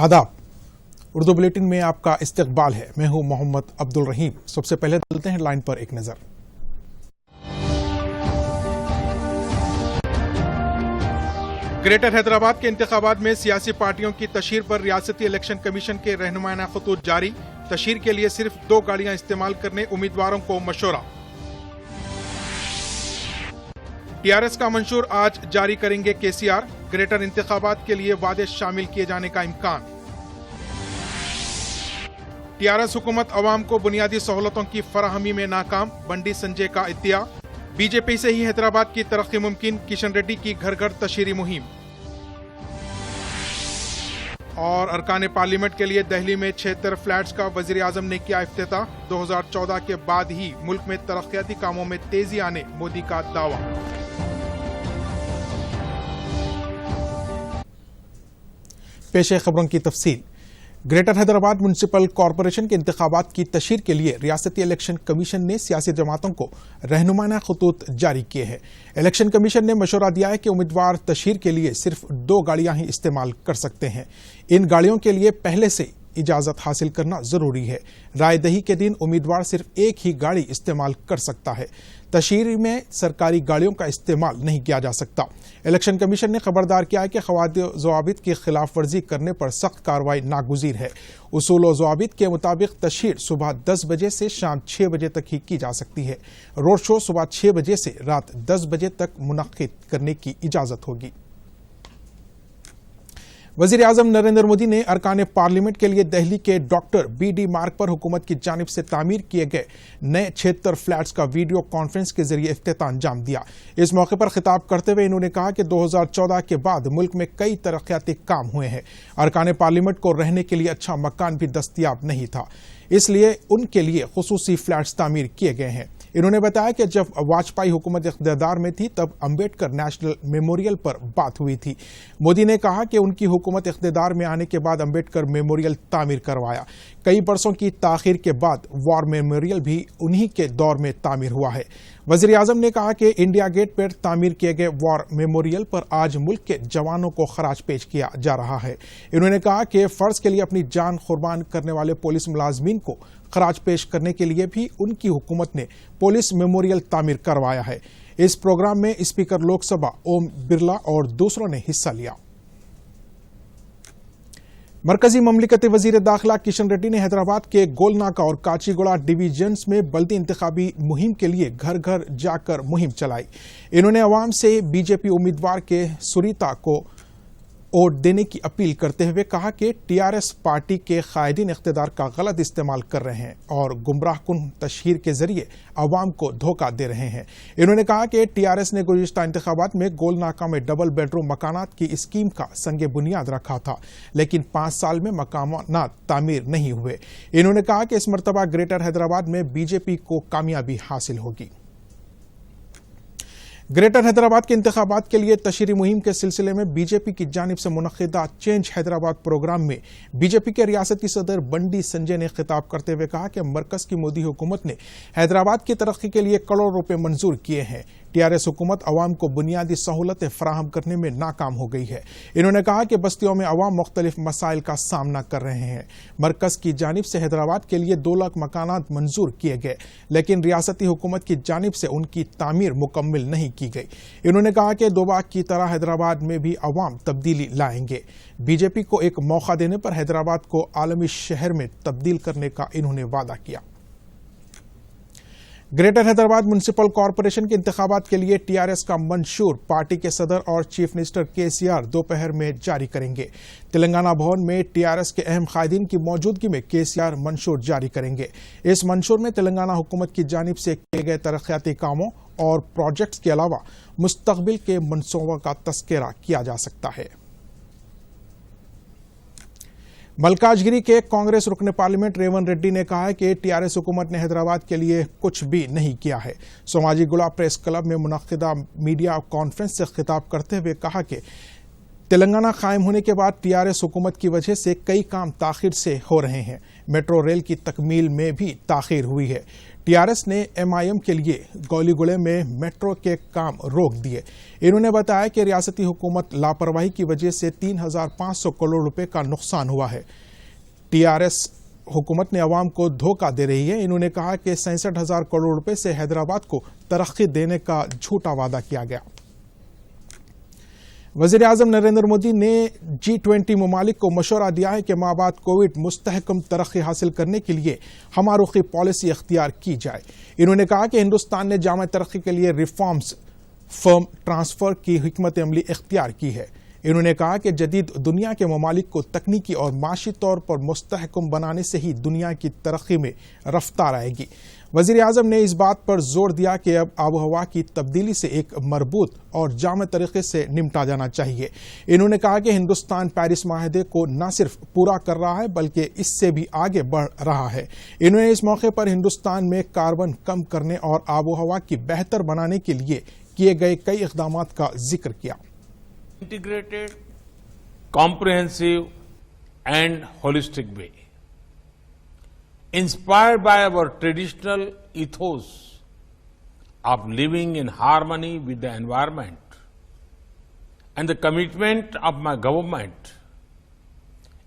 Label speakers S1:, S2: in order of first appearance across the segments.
S1: आदाब। उर्दू बुलेटिन में आपका इस्तकबाल है। मैं हूं मोहम्मद अब्दुल रहीम। सबसे पहले डालते हैं हेडलाइन पर एक नजर। ग्रेटर हैदराबाद के इंतखाबात में सियासी पार्टियों की तशहीर पर रियासती इलेक्शन कमीशन के रहनुमाना खतूत जारी। तशहीर के लिए सिर्फ 2 गाड़ियां इस्तेमाल करने उम्मीदवारों को मशवरा। टीआरएस का मंशूर आज जारी करेंगे केसीआर। ग्रेटर इंतखाबात के लिए वादे शामिल किए जाने का इम्कान। टीआरएस हुकूमत अवाम को बुनियादी सहूलतों की फराहमी में नाकाम। बंडी संजय का इत्तिया। बीजेपी से ही हैदराबाद की तरक्की मुमकिन। किशन रेड्डी की घर घर तशहीरी मुहिम। और अरकान पार्लियामेंट के लिए दिल्ली में 76 फ्लैट्स का वजीर आजम ने किया इफ्तिताह। 2014 के बाद ही मुल्क में तरक्याती कामों में तेजी आने मोदी का दावा। पेश है खबरों की तफसील। ग्रेटर हैदराबाद म्युनिसिपल कॉरपोरेशन के इंतखाबात की तशहीर के लिए रियासती इलेक्शन कमीशन ने सियासी जमातों को रहनुमाना खतूत जारी किए हैं। इलेक्शन कमीशन ने मशवरा दिया है कि उम्मीदवार तशहीर के लिए सिर्फ 2 गाड़ियां ही इस्तेमाल कर सकते हैं। इन गाड़ियों के लिए पहले से इजाजत हासिल करना जरूरी है। राय दही के दिन उम्मीदवार सिर्फ एक ही गाड़ी इस्तेमाल कर सकता है। तशहीर में सरकारी गाड़ियों का इस्तेमाल नहीं किया जा सकता। इलेक्शन कमीशन ने खबरदार किया है कि क़वानीन व ज़वाबित की खिलाफ वर्जी करने पर सख्त कार्रवाई नागुज़ीर है। उसूल व ज़वाबित के मुताबिक तशहीर सुबह 10 बजे से शाम 6 बजे तक ही की जा सकती है। रोड शो सुबह 6 बजे से रात 10 बजे तक मुनक्किद करने की इजाज़त होगी। वज़ीर आज़म नरेंद्र मोदी ने अरकान पार्लियामेंट के लिए दिल्ली के डॉक्टर BD मार्ग पर हुकूमत की जानिब से तामीर किए गए नए 76 फ्लैट्स का वीडियो कॉन्फ्रेंस के जरिए इफ्तिताह अंजाम दिया। इस मौके पर खिताब करते हुए इन्होंने कहा कि 2014 के बाद मुल्क में कई तरक्याती काम हुए हैं। अरकान पार्लियामेंट को रहने के लिए अच्छा मकान भी दस्तयाब नहीं था, इसलिए उनके लिए खुसूसी फ्लैट्स तामीर किए गए हैं। इन्होंने बताया कि जब वाजपेयी हुकूमत इख्तियार में थी तब अंबेडकर नेशनल मेमोरियल पर बात हुई थी। मोदी ने कहा कि उनकी हुकूमत इख्तियार में आने के बाद अंबेडकर मेमोरियल तामीर करवाया। कई बरसों की ताखीर के बाद वॉर मेमोरियल भी उन्हीं के दौर में तामीर हुआ है। वज़ीर आज़म ने कहा कि इंडिया गेट पर तामीर किए गए वॉर मेमोरियल पर आज मुल्क के जवानों को खराज पेश किया जा रहा है। इन्होंने कहा कि फ़र्ज के लिए अपनी जान कुर्बान करने वाले पुलिस मुलाजमीन को खराज पेश करने के लिए भी उनकी हुकूमत ने पुलिस मेमोरियल तामीर करवाया है। इस प्रोग्राम में स्पीकर लोकसभा ओम बिरला और दूसरों ने हिस्सा लिया। मरकजी ममलिकती वजीर दाखिला किशन रेड्डी ने हैदराबाद के गोलनाका और काचीगुड़ा डिवीजन्स में बल्दी इंतखाबी मुहिम के लिए घर घर जाकर मुहिम चलाई। इन्होंने अवाम से बीजेपी उम्मीदवार के सुरीता को वोट देने की अपील करते हुए कहा कि टीआरएस पार्टी के कायदीन इख्तियार का गलत इस्तेमाल कर रहे हैं और गुमराहकुन तशहीर के जरिए अवाम को धोखा दे रहे हैं। इन्होंने कहा कि टीआरएस ने गुज़िश्ता इंतखाबात में गोलनाका में डबल बेडरूम मकानात की स्कीम का संगे बुनियाद रखा था, लेकिन 5 साल में मकानात तामीर नहीं हुए। इन्होंने कहा कि इस मरतबा ग्रेटर हैदराबाद में बीजेपी को कामयाबी हासिल होगी। ग्रेटर हैदराबाद के इंतखाबात के लिए तशहीरी मुहिम के सिलसिले में बीजेपी की जानिब से मुनक्किदा चेंज हैदराबाद प्रोग्राम में बीजेपी के रियासती सदर बंडी संजय ने खिताब करते हुए कहा कि मरकज की मोदी हुकूमत ने हैदराबाद की तरक्की के लिए करोड़ों रुपए मंजूर किए हैं। टीआरएस हुकूमत अवाम को बुनियादी सहूलतें फराहम करने में नाकाम हो गई है। इन्होंने कहा कि बस्तियों में अवाम मुख्तलिफ मसाइल का सामना कर रहे हैं। मरकज की जानिब से हैदराबाद के लिए 2 लाख मकानात मंजूर किए गए, लेकिन रियासती हुकूमत की जानिब से उनकी तामीर मुकम्मल नहीं की गई। इन्होंने कहा कि दोबाग की तरह हैदराबाद में भी अवाम तब्दीली लाएंगे। बीजेपी को एक मौका देने पर हैदराबाद को आलमी शहर में तब्दील करने का इन्होंने वादा किया। ग्रेटर हैदराबाद म्युनिसिपल कॉरपोरेशन के इंतखाबात के लिए टीआरएस का मंशूर पार्टी के सदर और चीफ मिनिस्टर केसीआर दोपहर में जारी करेंगे। तेलंगाना भवन में टीआरएस के अहम कायदीन की मौजूदगी में केसीआर मंशूर जारी करेंगे। इस मंशूर में तेलंगाना हुकूमत की जानिब से किए गए तरक्याती कामों और प्रोजेक्ट्स के अलावा मुस्तकबिल के मंसूबों का तस्करा किया जा सकता है। मलकाजगिरी के कांग्रेस रुकन पार्लियामेंट रेवंत रेड्डी ने कहा है कि टीआरएस हुकूमत ने हैदराबाद के लिए कुछ भी नहीं किया है। सोमाजीगुड़ा प्रेस क्लब में मुनक्किदा मीडिया कॉन्फ्रेंस से खिताब करते हुए कहा कि तेलंगाना कायम होने के बाद टीआरएस हुकूमत की वजह से कई काम ताखीर से हो रहे हैं। मेट्रो रेल की तकमील में भी ताखीर हुई है। टीआरएस ने एमआईएम के लिए गौलीगुड़े में मेट्रो के काम रोक दिए। इन्होंने बताया कि रियासती हुकूमत लापरवाही की वजह से 3,500 करोड़ रुपए का नुकसान हुआ है। टीआरएस हुकूमत ने अवाम को धोखा दे रही है। इन्होंने कहा कि 67,000 करोड़ रुपए से हैदराबाद को तरक्की देने का झूठा वादा किया गया। वज़ीर आज़म नरेंद्र मोदी ने G20 ममालिक को मशवरा दिया है कि माबाद कोविड मुस्तहकम तरक्की हासिल करने के लिए हमारुखी पॉलिसी इख्तियार की जाए। इन्होंने कहा कि हिंदुस्तान ने जामा तरक्की के लिए रिफॉर्म्स फर्म ट्रांसफर की हिकमत अमली इख्तियार की है। इन्होंने कहा कि जदीद दुनिया के ममालिक को तकनीकी और माशी तौर पर मुस्तहकम बनाने से ही दुनिया की तरक्की में रफ्तार आएगी। वज़ीर आज़म ने इस बात पर जोर दिया कि अब आबोहवा की तब्दीली से एक मरबूत और जामे तरीके से निपटा जाना चाहिए। इन्होंने कहा कि हिंदुस्तान पेरिस माहदे को न सिर्फ पूरा कर रहा है बल्कि इससे भी आगे बढ़ रहा है। इन्होंने इस मौके पर हिंदुस्तान में कार्बन कम करने और आबोहवा की बेहतर बनाने के लिए किए गए कई इक़दामात का जिक्र किया।
S2: Integrated, comprehensive and holistic way, inspired by our traditional ethos of living in harmony with the environment and the commitment of my government,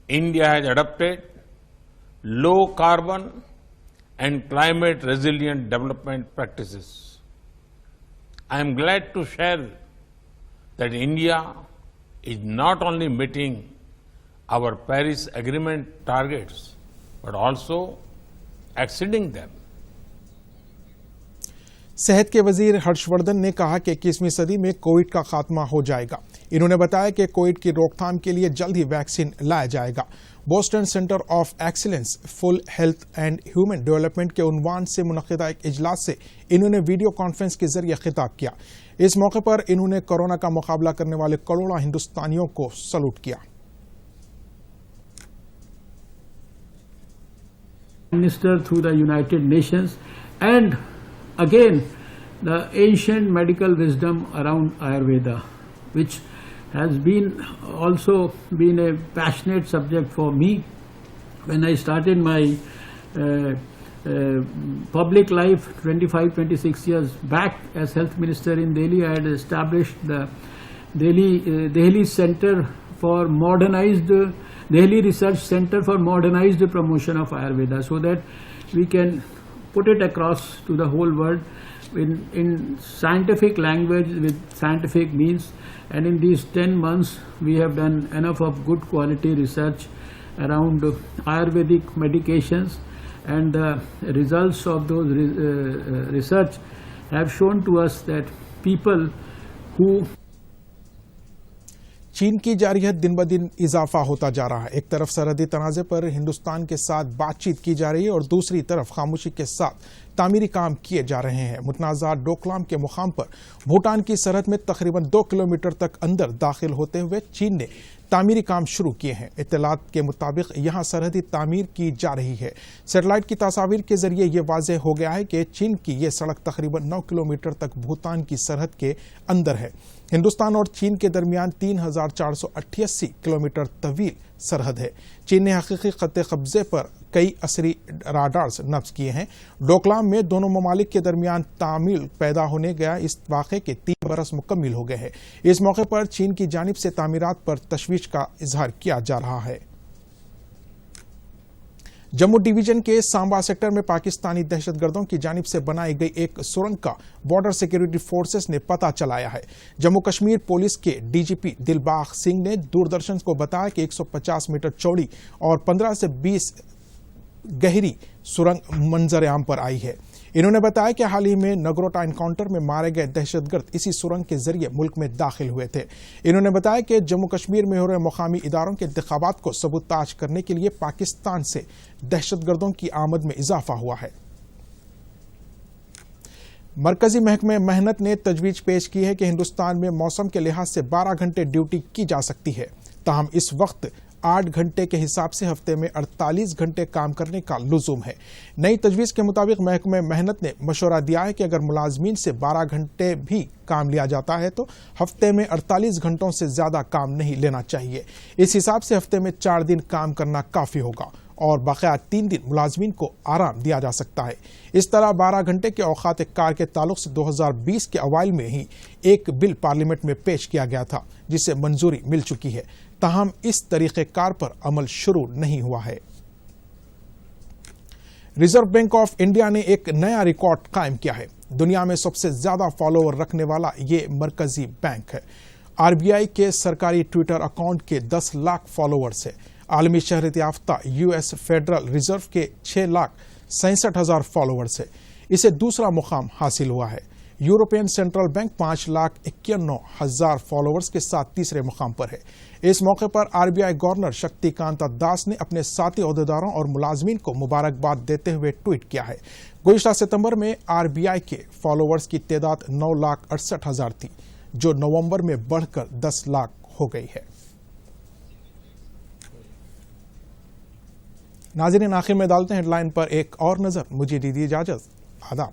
S2: India has adopted low carbon and climate resilient development practices. I am glad to share that India is not only meeting our Paris Agreement targets, but also exceeding them.
S1: सेहत के वजीर हर्षवर्धन ने कहा कि 21वीं सदी में Covid का खात्मा हो जाएगा। इन्होंने बताया कि कोविड की रोकथाम के लिए जल्द ही वैक्सीन लाया जाएगा। Boston centre of excellence full health and human development के उन्वान से मुनक़िदा एक इजलास से इन्होंने वीडियो कॉन्फ्रेंस के जरिए खिताब किया। इस मौके पर इन्होंने कोरोना का मुकाबला करने वाले करोड़ों हिंदुस्तानियों को सलूट किया।
S3: Minister through the United Nations and again the ancient medical wisdom around Ayurveda, which has been also been a passionate subject for me. When I started my public life 25-26 years back as health minister in Delhi, I had established the Delhi Center for Modernized Delhi Research Center for Modernized Promotion of Ayurveda, so that we can put it across to the whole world in scientific language with scientific means. And in these 10 months we have done enough of good quality research around Ayurvedic medications, and the results of those research have shown to us that people who
S1: चीन की जारहियत दिन ब दिन इजाफा होता जा रहा है। एक तरफ सरहदी तनाज़े पर हिंदुस्तान के साथ बातचीत की जा रही है और दूसरी तरफ खामोशी के साथ तामीरी काम किए जा रहे हैं। मुतनाज़ा डोकलाम के मुकाम पर भूटान की सरहद में तकरीबन 2 किलोमीटर तक अंदर दाखिल होते हुए चीन ने तामीरी काम शुरू किए हैं। इत्तलात के मुताबिक यहां सरहदी तामीर की जा रही है। सैटेलाइट की तस्वीर के जरिए ये वाज़ेह हो गया है कि चीन की ये सड़क तकरीबन 9 किलोमीटर तक भूटान की सरहद के अंदर है। हिंदुस्तान और चीन के दरमियान 3,488 किलोमीटर तवील सरहद है। चीन ने हकीकी खत्ते कब्जे पर कई असरी राडार्स नस्ब किए हैं। डोकलाम में दोनों ममालिक के दरमियान तामील पैदा होने गया इस वाक़े के 3 बरस मुकम्मिल हो गए हैं। इस मौके पर चीन की जानिब से तामीरात पर तशवीश का इजहार किया जा रहा है। जम्मू डिवीजन के सांबा सेक्टर में पाकिस्तानी दहशतगर्दों की जानिब से बनाई गई एक सुरंग का बॉर्डर सिक्योरिटी फोर्सेस ने पता चलाया है। जम्मू कश्मीर पुलिस के डीजीपी दिलबाग सिंह ने दूरदर्शन को बताया कि 150 मीटर चौड़ी और 15 से 20 गहरी सुरंग मंजर आम पर आई है। इन्होंने बताया कि हाल ही में नगरोटा एनकाउंटर में मारे गए दहशतगर्द इसी सुरंग के जरिए मुल्क में दाखिल हुए थे। इन्होंने बताया कि जम्मू कश्मीर में हो रहे मुकामी इदारों के इंतखाबात को सबूताज करने के लिए पाकिस्तान से दहशतगर्दों की आमद में इजाफा हुआ है। मरकजी महकमे मेहनत ने तजवीज पेश की है कि हिंदुस्तान में मौसम के लिहाज से 12 घंटे ड्यूटी की जा सकती है। ताहम इस वक्त 8 घंटे के हिसाब से हफ्ते में 48 घंटे काम करने का लुज़ूम है। नई तजवीज़ के मुताबिक महकमे मेहनत ने मशवरा दिया है कि अगर मुलाजमीन से 12 घंटे भी काम लिया जाता है तो हफ्ते में 48 घंटों से ज़्यादा काम नहीं लेना चाहिए। इस हिसाब से हफ्ते में 4 दिन काम करना काफ़ी होगा। اور بقیہ 3 دن ملازمین کو آرام دیا جا سکتا ہے۔ اس طرح 12 گھنٹے کے اوقات کار کے تعلق سے 2020 کے اوائل میں ہی ایک بل پارلیمنٹ میں پیش کیا گیا تھا جسے منظوری مل چکی ہے، تاہم اس طریقہ کار پر عمل شروع نہیں ہوا ہے۔ ریزرو بینک آف انڈیا نے ایک نیا ریکارڈ قائم کیا ہے۔ دنیا میں سب سے زیادہ فالوور رکھنے والا یہ مرکزی بینک ہے۔ RBI کے سرکاری ٹویٹر اکاؤنٹ کے 10 لاکھ فالوورز ہیں۔ عالمی شہرت یافتہ US فیڈرل ریزرو کے 6,67,000 فالوورز ہیں۔ اسے دوسرا مقام حاصل ہوا ہے۔ یورپین سینٹرل بینک 5,91,000 فالوورز کے ساتھ تیسرے مقام پر ہے۔ اس موقع پر RBI گورنر شکتی کانتا داس نے اپنے ساتھی عہدیداروں اور ملازمین کو مبارکباد دیتے ہوئے ٹویٹ کیا ہے۔ گزشتہ ستمبر میں RBI کے فالوورز کی تعداد 9,68,000 تھی، جو نومبر میں بڑھ کر 10 لاکھ ہو گئی ہے۔ ناظرین، آخر میں ڈالتے ہیں ہیڈ لائن پر ایک اور نظر۔ مجھے دیجیے اجازت۔ آداب۔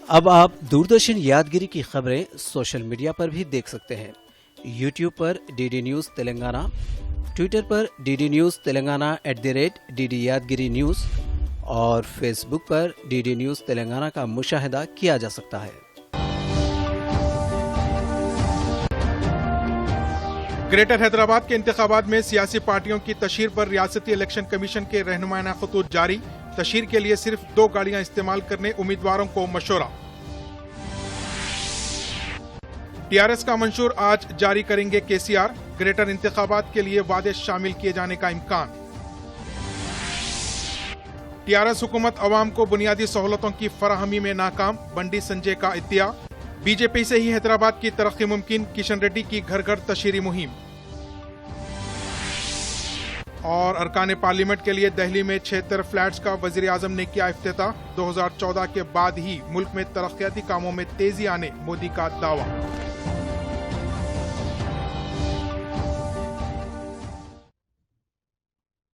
S4: اب آپ دوردرشن یادگیری کی خبریں سوشل میڈیا پر بھی دیکھ سکتے ہیں۔ یوٹیوب پر DD نیوز تلنگانہ، ٹویٹر پر DD news Telangana @DD Yadagiri news اور فیس بک پر DD نیوز تلنگانہ کا مشاہدہ کیا جا سکتا ہے۔
S1: گریٹر حیدرآباد کے انتخابات میں سیاسی پارٹیوں کی تشہیر پر ریاستی الیکشن کمیشن کے رہنمائانہ خطوط جاری۔ تشہیر کے لیے صرف 2 گاڑیاں استعمال کرنے امیدواروں کو مشورہ۔ TRS کا منشور آج جاری کریں گے KCR۔ گریٹر انتخابات کے لیے وعدے شامل کیے جانے کا امکان۔ TRS حکومت عوام کو بنیادی سہولتوں کی فراہمی میں ناکام، بنڈی سنجے کا ادعا۔ BJP سے ہی حیدرآباد کی ترقی ممکن، کشن ریڈی کی گھر گھر تشہیری مہم۔ اور ارکان پارلیمنٹ کے لیے دہلی میں 76 فلیٹس کا وزیر اعظم نے کیا افتتاح۔ 2014 کے بعد ہی ملک میں ترقیاتی کاموں میں تیزی آنے مودی کا دعویٰ۔